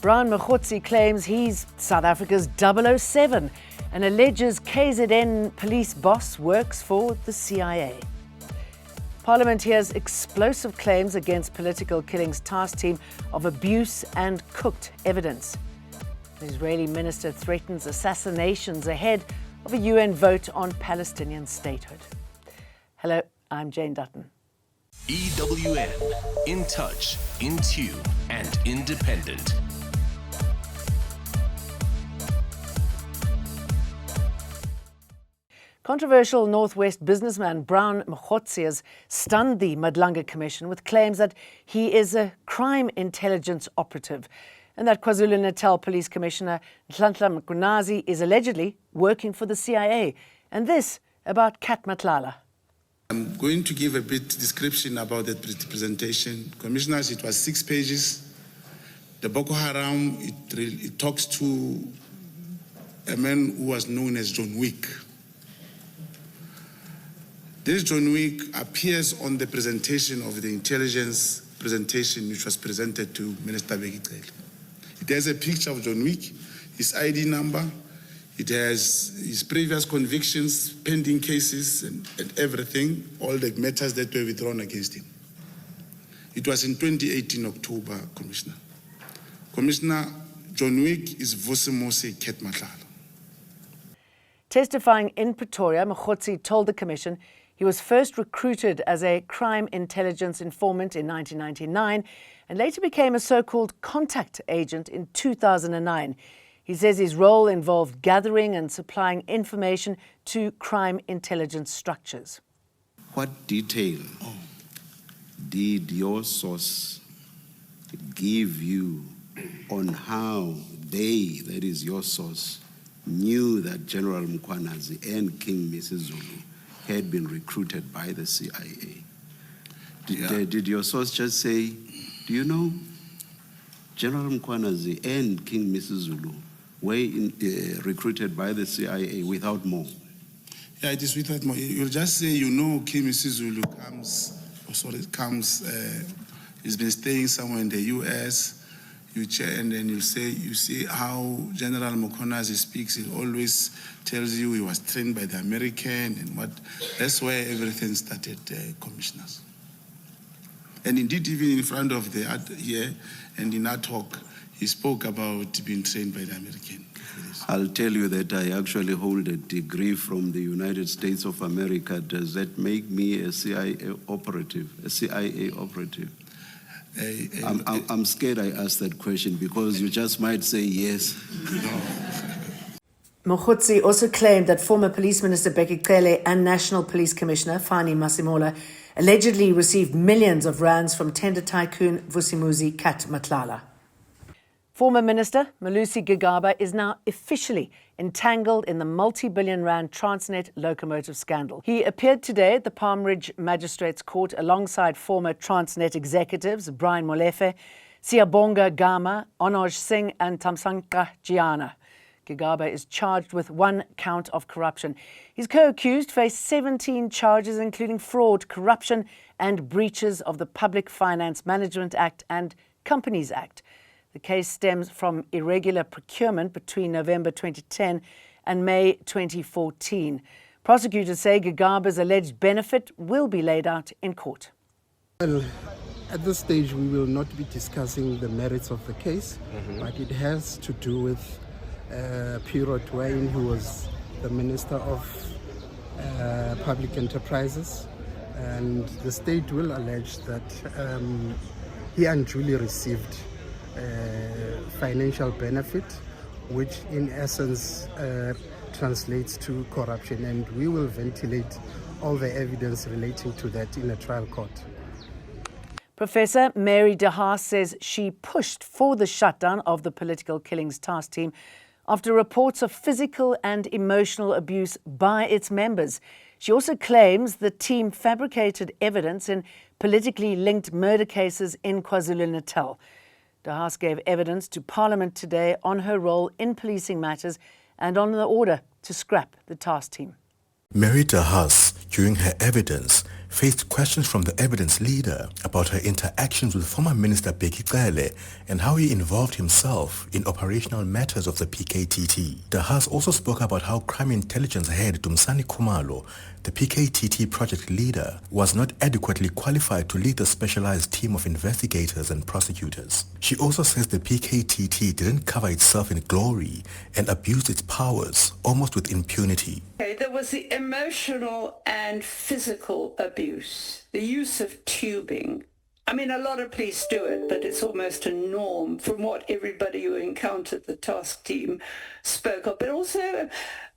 Mkhwanazi claims he's South Africa's 007 and alleges KZN police boss works for the CIA. Parliament hears explosive claims against political killings task team of abuse and cooked evidence. The Israeli minister threatens assassinations ahead of a UN vote on Palestinian statehood. Hello, I'm Jane Dutton. EWN, in touch, in tune, and independent. Controversial Northwest businessman Mkhwanazi has stunned the Madlanga Commission with claims that he is a crime intelligence operative and that KwaZulu-Natal Police Commissioner Mkhwanazi is allegedly working for the CIA. And this about Kat Matlala. I'm going to give a bit description about that presentation. Commissioners, it was 6 pages. The Boko Haram, it talks to a man who was known as John Wick. This John Wick appears on the presentation of the intelligence presentation which was presented to Minister Begitele. It has a picture of John Wick, his ID number, it has his previous convictions, pending cases and everything, all the matters that were withdrawn against him. It was in 2018 October, Commissioner. Commissioner, John Wick is Vusimose Kat Matlala. Testifying in Pretoria, Mogotsi told the Commission he was first recruited as a crime intelligence informant in 1999 and later became a so-called contact agent in 2009. He says his role involved gathering and supplying information to crime intelligence structures. What detail did your source give you on how they, that is your source, knew that General Mkhwanazi and King Mrs. Zulu had been recruited by the CIA? Did your source just say, do you know, General Mkhwanazi and King Mrs. Zulu were recruited by the CIA without more? Yeah, it is without more. You'll just say, you know, King Mrs. Zulu he's been staying somewhere in the US. You check, and then you see how General Mkhwanazi speaks. He always tells you he was trained by the American and what. That's where everything started, commissioners. And indeed, even in front of the here and in our talk, he spoke about being trained by the American. I'll tell you that I actually hold a degree from the United States of America. Does that make me a CIA operative? I'm scared I asked that question because you just might say yes. Mogotsi also claimed that former Police Minister Begitele and National Police Commissioner Fani Masimola allegedly received millions of rands from tender tycoon Vusimuzi Kat Matlala. Former Minister Malusi Gigaba is now officially entangled in the multi-billion rand Transnet locomotive scandal. He appeared today at the Palm Ridge Magistrates Court alongside former Transnet executives Brian Molefe, Siyabonga Gama, Onoj Singh and Tamsanqa Giana. Gigaba is charged with 1 count of corruption. His co-accused face 17 charges including fraud, corruption and breaches of the Public Finance Management Act and Companies Act. The case stems from irregular procurement between November 2010 and May 2014. Prosecutors say Gigaba's alleged benefit will be laid out in court. Well, at this stage, we will not be discussing the merits of the case, but it has to do with a period when he was the Minister of Public Enterprises, and the state will allege that he unduly received financial benefit, which in essence translates to corruption, and we will ventilate all the evidence relating to that in a trial court. Professor Mary de Haas says she pushed for the shutdown of the political killings task team after reports of physical and emotional abuse by its members. She also claims the team fabricated evidence in politically linked murder cases in KwaZulu-Natal. De Haas gave evidence to Parliament today on her role in policing matters and on the order to scrap the task team. Mary de Haas, during her evidence, faced questions from the evidence leader about her interactions with former Minister Begicele and how he involved himself in operational matters of the PKTT. Dahas also spoke about how crime intelligence head Dumisani Khumalo, the PKTT project leader, was not adequately qualified to lead the specialized team of investigators and prosecutors. She also says the PKTT didn't cover itself in glory and abused its powers almost with impunity. There was the emotional and physical abuse, the use of tubing. I mean, a lot of police do it, but it's almost a norm from what everybody who encountered the task team spoke of, but also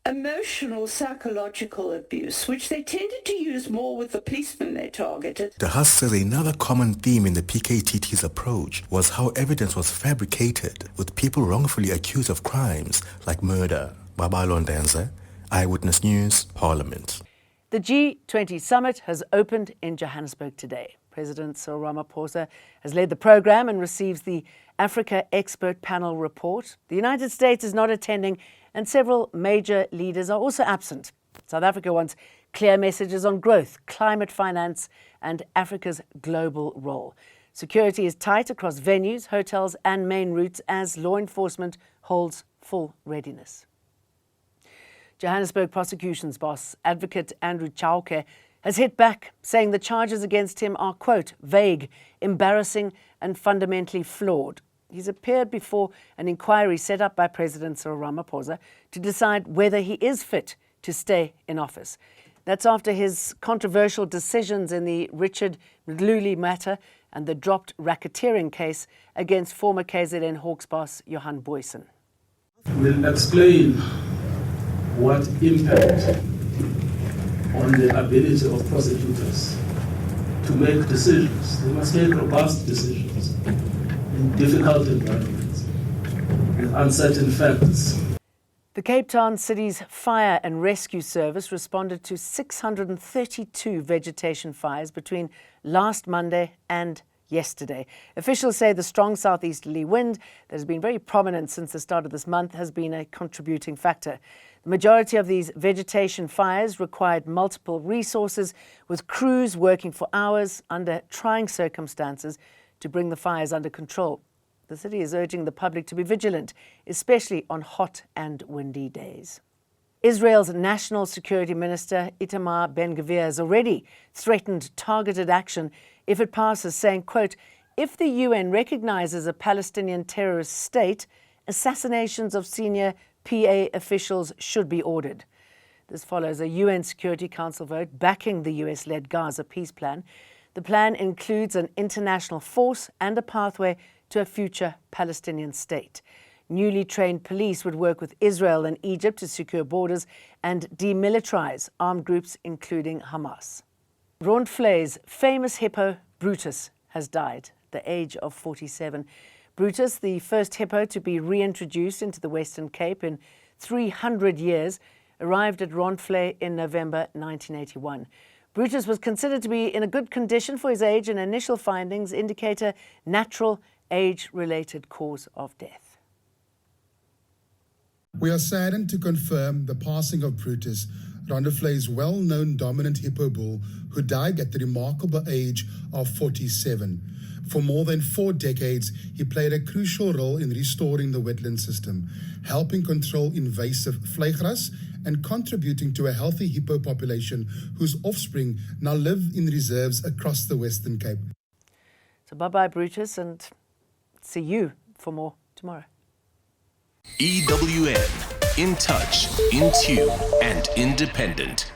emotional, psychological abuse, which they tended to use more with the policemen they targeted. Dahas says another common theme in the PKTT's approach was how evidence was fabricated, with people wrongfully accused of crimes like murder. Babalo Ndenze, Eyewitness News, Parliament. The G20 summit has opened in Johannesburg today. President Cyril Ramaphosa has led the program and receives the Africa Expert Panel report. The United States is not attending, and several major leaders are also absent. South Africa wants clear messages on growth, climate finance, and Africa's global role. Security is tight across venues, hotels, and main routes as law enforcement holds full readiness. Johannesburg Prosecution's boss, Advocate Andrew Chauke, has hit back, saying the charges against him are, quote, vague, embarrassing and fundamentally flawed. He's appeared before an inquiry set up by President Cyril Ramaphosa to decide whether he is fit to stay in office. That's after his controversial decisions in the Richard Mdluli matter and the dropped racketeering case against former KZN Hawks boss Johan Boysen. We'll explain what impact on the ability of prosecutors to make decisions. They must make robust decisions in difficult environments, with uncertain facts. The Cape Town City's Fire and Rescue Service responded to 632 vegetation fires between last Monday and yesterday. Officials say the strong southeasterly wind that has been very prominent since the start of this month has been a contributing factor. The majority of these vegetation fires required multiple resources, with crews working for hours under trying circumstances to bring the fires under control. The city is urging the public to be vigilant, especially on hot and windy days. Israel's National Security Minister Itamar Ben-Gvir has already threatened targeted action if it passes, saying, quote, if the UN recognizes a Palestinian terrorist state, assassinations of senior PA officials should be ordered. This follows a UN Security Council vote backing the US-led Gaza peace plan. The plan includes an international force and a pathway to a future Palestinian state. Newly trained police would work with Israel and Egypt to secure borders and demilitarize armed groups, including Hamas. Rondvley's famous hippo, Brutus, has died at the age of 47. Brutus, the first hippo to be reintroduced into the Western Cape in 300 years, arrived at Rondvley in November 1981. Brutus was considered to be in a good condition for his age, and initial findings indicate a natural age-related cause of death. We are saddened to confirm the passing of Brutus, Rondvley's well-known dominant hippo bull, who died at the remarkable age of 47. For more than 4 decades, he played a crucial role in restoring the wetland system, helping control invasive vleegras and contributing to a healthy hippo population whose offspring now live in reserves across the Western Cape. So bye-bye, Brutus, and see you for more tomorrow. EWN, in touch, in tune, and independent.